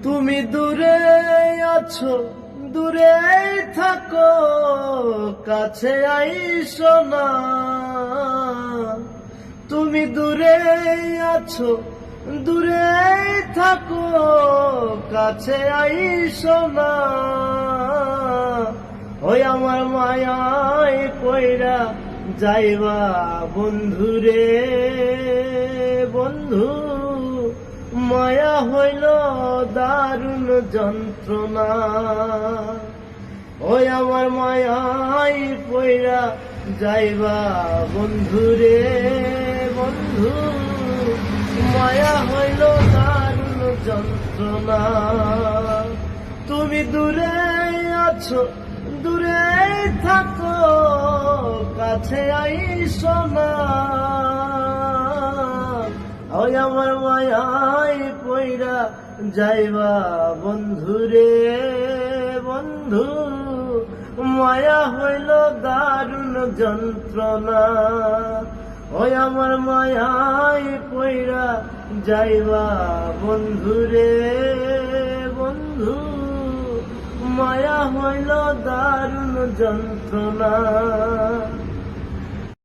তুমি দূরে আছো, দূরে থাকো, কাছে আইসো না। তুমি দূরে আছো, দূরে থাকো, কাছে আইসো না। ওই আমার মায়ায় পয়রা যাইবা বন্ধুরে, বন্ধু মায়া হইল দারুণ যন্ত্রণা। ওই আমার মায়ায় পয়রা যাইবা বন্ধুরে, বন্ধু মায়া হইল দারুণ যন্ত্রণা। তুমি দূরে আছো, দূরে থাকো, কাছে আইসো না। ওই আমার মায়ায় পয়রা যাইবা বন্ধুরে, বন্ধু মায়া হইল দারুণ যন্ত্রণা। ওই আমার মায়ায় পয়রা যাইবা বন্ধুরে, বন্ধু মায়া হইল দারুণ যন্ত্রণা।